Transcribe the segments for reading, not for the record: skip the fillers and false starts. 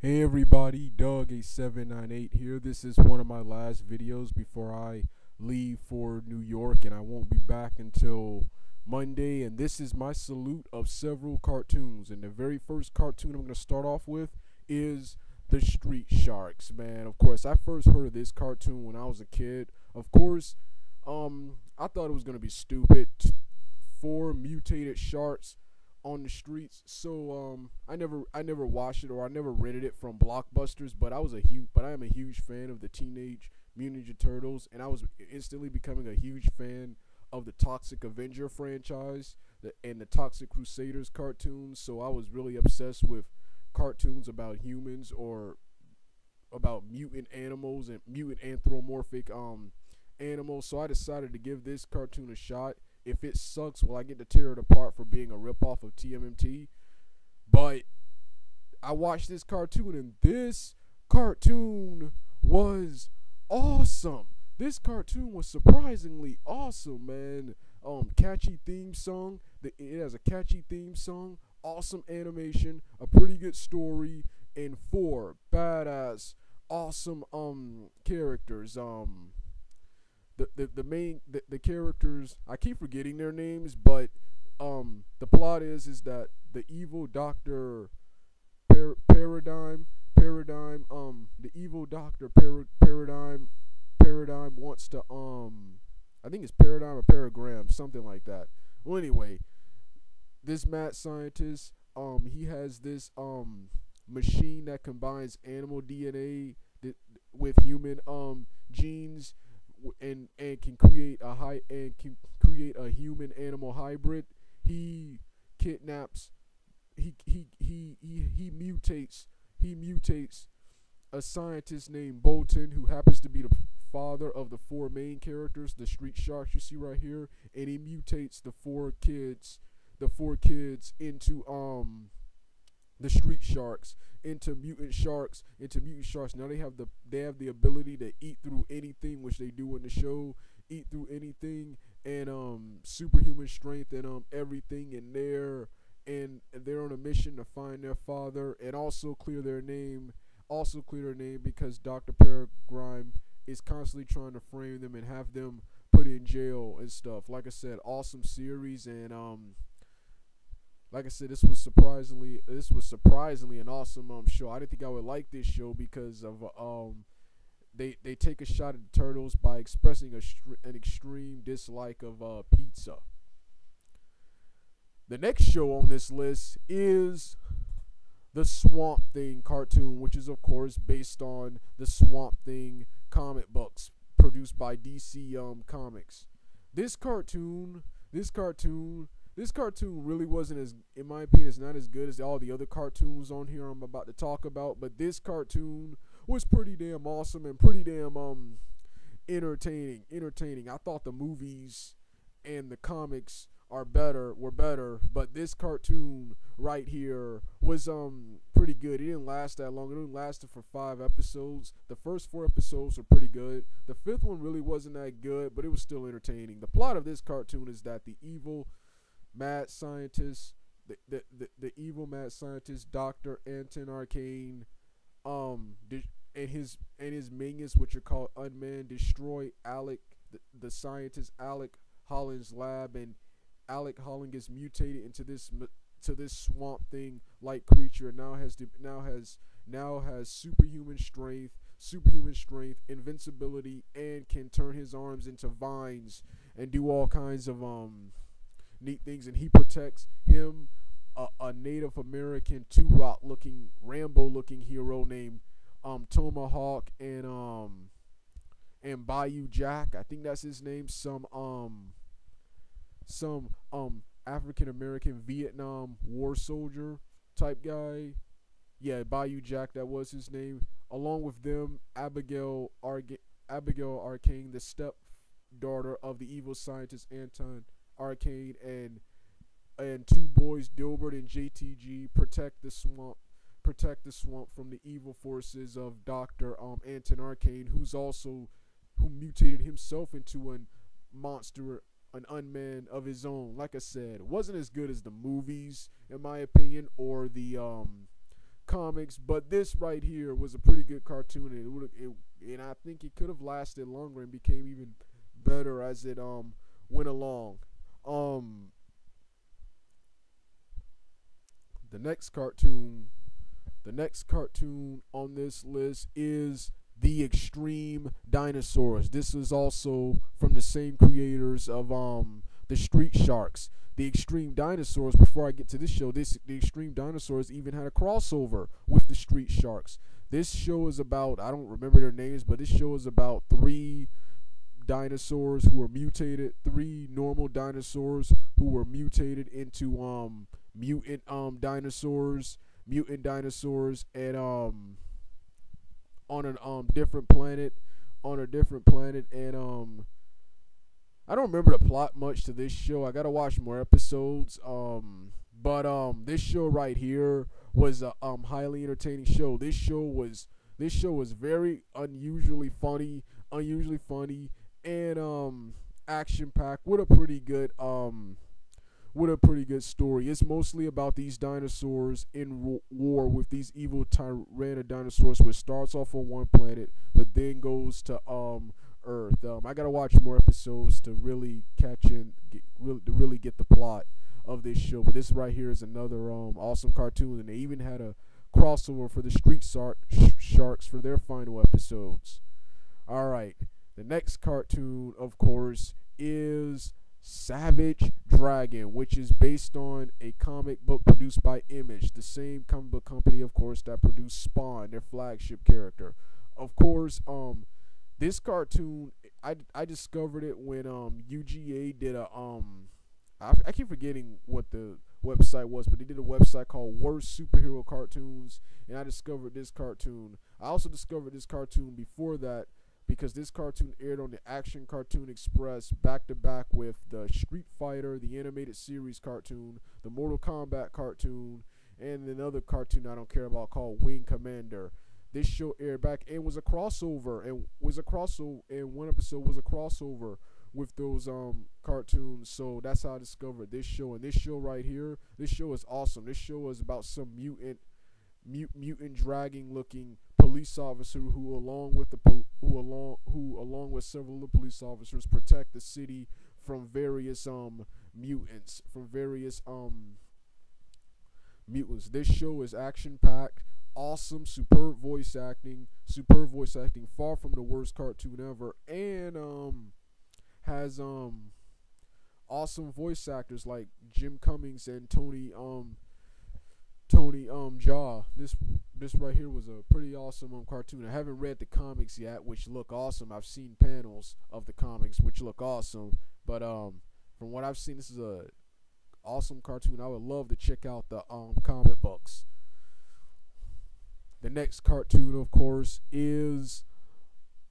Hey everybody, Doug8798 here. This is one of my last videos before I leave for New York, and I won't be back until Monday. And this is my salute of several cartoons. And the very first cartoon I'm going to start off with is The Street Sharks, man. Of course, I first heard of this cartoon when I was a kid. Of course, I thought it was going to be stupid. Four mutated sharks on the streets. So I never watched it, or I never rented it from Blockbusters, but I am a huge fan of the Teenage Mutant Ninja Turtles, and I was instantly becoming a huge fan of the Toxic Avenger franchise and the Toxic Crusaders cartoons. So I was really obsessed with cartoons about humans or about mutant animals and mutant anthropomorphic animals. So I decided to give this cartoon a shot. If it sucks, well, I get to tear it apart for being a ripoff of TMNT. But I watched this cartoon, and this cartoon was awesome. This cartoon was surprisingly awesome, man. Catchy theme song. It has a catchy theme song. Awesome animation. A pretty good story, and four badass, awesome characters. The characters, I keep forgetting their names, but the plot is that the evil Doctor Paradigm, the evil Doctor Paradigm wants to I think it's Paradigm or Paragram, something like that. Well, anyway, this mad scientist, he has this machine that combines animal DNA with human genes, and can create a human animal hybrid. He kidnaps, he mutates a scientist named Bolton, who happens to be the father of the four main characters, the street sharks you see right here, and he mutates the four kids into the street sharks, into mutant sharks. Now they have the ability to eat through anything, which they do in the show. Eat through anything, and superhuman strength, and everything in there. And they're on a mission to find their father and also clear their name. Also clear their name because Dr. Peregrine is constantly trying to frame them and have them put in jail and stuff. Like I said, awesome series, and like I said, this was surprisingly an awesome show. I didn't think I would like this show because of they take a shot at the turtles by expressing an extreme dislike of pizza. The next show on this list is the Swamp Thing cartoon, which is of course based on the Swamp Thing comic books produced by DC Comics. This cartoon, this cartoon, this cartoon really wasn't as, in my opinion, it's not as good as all the other cartoons on here I'm about to talk about. But this cartoon was pretty damn awesome and pretty damn entertaining. Entertaining. I thought the movies and the comics were better, but this cartoon right here was pretty good. It didn't last that long. It only lasted for 5 episodes. The first 4 episodes were pretty good. The fifth one really wasn't that good, but it was still entertaining. The plot of this cartoon is that the evil mad scientist, the evil mad scientist, Dr. Anton Arcane, and his minions, which are called Unman, destroy Alec, the scientist Alec Holland's lab, and Alec Holland gets mutated into this swamp thing like creature. Now has superhuman strength, invincibility, and can turn his arms into vines and do all kinds of neat things. And he protects him, a Native American two-rock looking Rambo looking hero named Tomahawk, and Bayou Jack, I think that's his name. Some African American Vietnam War soldier type guy. Yeah, Bayou Jack, that was his name. Along with them, Abigail Arcane, the stepdaughter of the evil scientist Anton Arcane, and two boys, Dilbert and JTG, protect the swamp from the evil forces of Dr. Anton Arcane, who mutated himself into a monster, an unman of his own. Like I said, it wasn't as good as the movies, in my opinion, or comics, but this right here was a pretty good cartoon, and and I think it could have lasted longer and became even better as it went along. Um, the next cartoon, the next cartoon on this list is The Extreme Dinosaurs. This is also from the same creators of the Street Sharks. The Extreme Dinosaurs, before I get to this show, the Extreme Dinosaurs even had a crossover with the Street Sharks. This show is about, I don't remember their names, but this show is about three dinosaurs who were mutated, three normal dinosaurs who were mutated into mutant dinosaurs, and on a different planet, and I don't remember the plot much to this show. I gotta watch more episodes. But this show right here was a highly entertaining show. This show was very unusually funny, and action packed with a pretty good story. It's mostly about these dinosaurs in war with these evil tyrannodinosaurs, which starts off on one planet but then goes to Earth. I gotta watch more episodes to really really get the plot of this show. But this right here is another awesome cartoon, and they even had a crossover for the Street Sharks for their final episodes. All right, the next cartoon, of course, is Savage Dragon, which is based on a comic book produced by Image, the same comic book company, of course, that produced Spawn, their flagship character. Of course, this cartoon, I discovered it when UGA did a I keep forgetting what the website was, but they did a website called Worst Superhero Cartoons, and I discovered this cartoon. I also discovered this cartoon before that because this cartoon aired on the Action Cartoon Express back to back with the Street Fighter, the animated series cartoon, the Mortal Kombat cartoon, and another cartoon I don't care about called Wing Commander. This show aired back and was a crossover, and one episode was a crossover with those cartoons. So that's how I discovered this show. And this show right here, this show is awesome. This show is about some mutant dragging looking police officer who along with several of the police officers protect the city from various mutants, This show is action packed, awesome, superb voice acting, far from the worst cartoon ever, and has awesome voice actors like Jim Cummings and Tony Jaa. This right here was a pretty awesome cartoon. I haven't read the comics yet, which look awesome. I've seen panels of the comics, which look awesome. But from what I've seen, this is a awesome cartoon. I would love to check out the comic books. The next cartoon, of course, is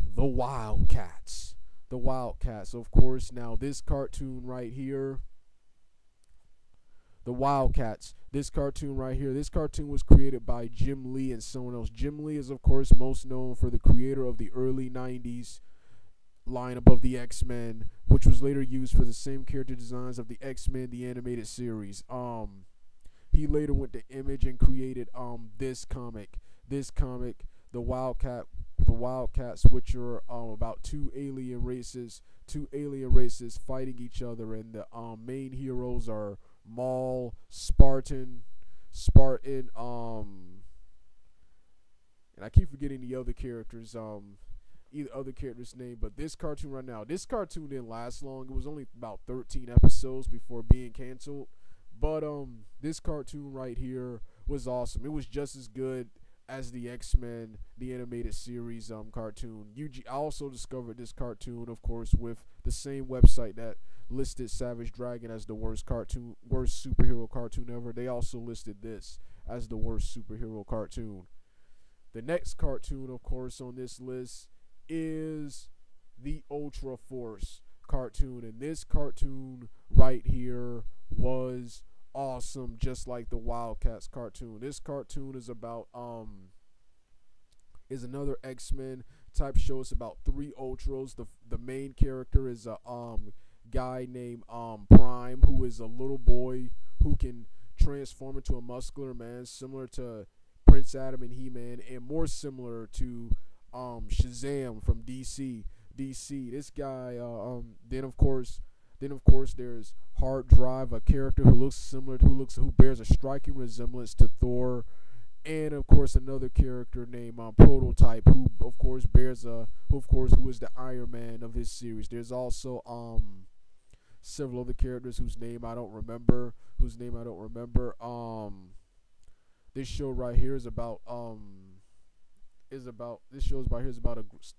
The Wildcats. The Wildcats, of course. Now, this cartoon right here, The Wildcats. This cartoon right here, this cartoon was created by Jim Lee and someone else. Jim Lee is, of course, most known for the creator of the early 90s lineup of the X-Men, which was later used for the same character designs of the X-Men, the animated series. He later went to Image and created this comic, The Wildcats, which are about two alien races fighting each other, and the main heroes are Maul, Spartan, and I keep forgetting the other characters, name. But this cartoon right now, this cartoon didn't last long. It was only about 13 episodes before being canceled. But this cartoon right here was awesome. It was just as good as the X-Men, the animated series cartoon. I also discovered this cartoon, of course, with the same website that listed Savage Dragon as the worst superhero cartoon ever. They also listed this as the worst superhero cartoon. The next cartoon, of course, on this list is the Ultra Force cartoon, and this cartoon right here was awesome, just like the Wildcats cartoon. This cartoon is about is another X-Men type show. It's about three Ultras. The main character is a guy named Prime, who is a little boy who can transform into a muscular man, similar to Prince Adam and He-Man, and more similar to Shazam from DC. This guy. Then of course there's Hard Drive, a character who looks similar, who bears a striking resemblance to Thor, and of course another character named Prototype, who is the Iron Man of this series. There's also several other characters whose name I don't remember. This show right here is about a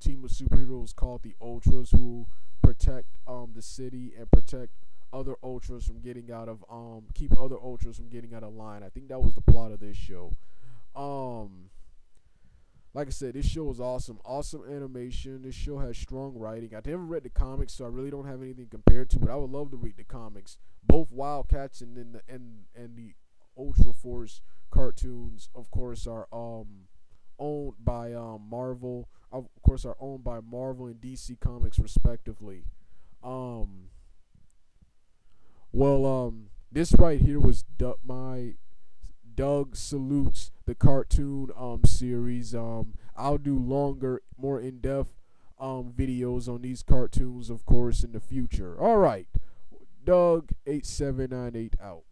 team of superheroes called the Ultras, who protect the city and protect other Ultras from getting out of keep other Ultras from getting out of line. I think that was the plot of this show. Like I said, this show is awesome. Awesome animation. This show has strong writing. I never read the comics, so I really don't have anything compared to it. I would love to read the comics. Both Wildcats and the Ultra Force cartoons, of course, are owned by Marvel. Of course, are owned by Marvel and DC Comics respectively. This right here was my Doug Salutes the cartoon series. I'll do longer, more in-depth videos on these cartoons, of course, in the future. All right, Doug 8798 out.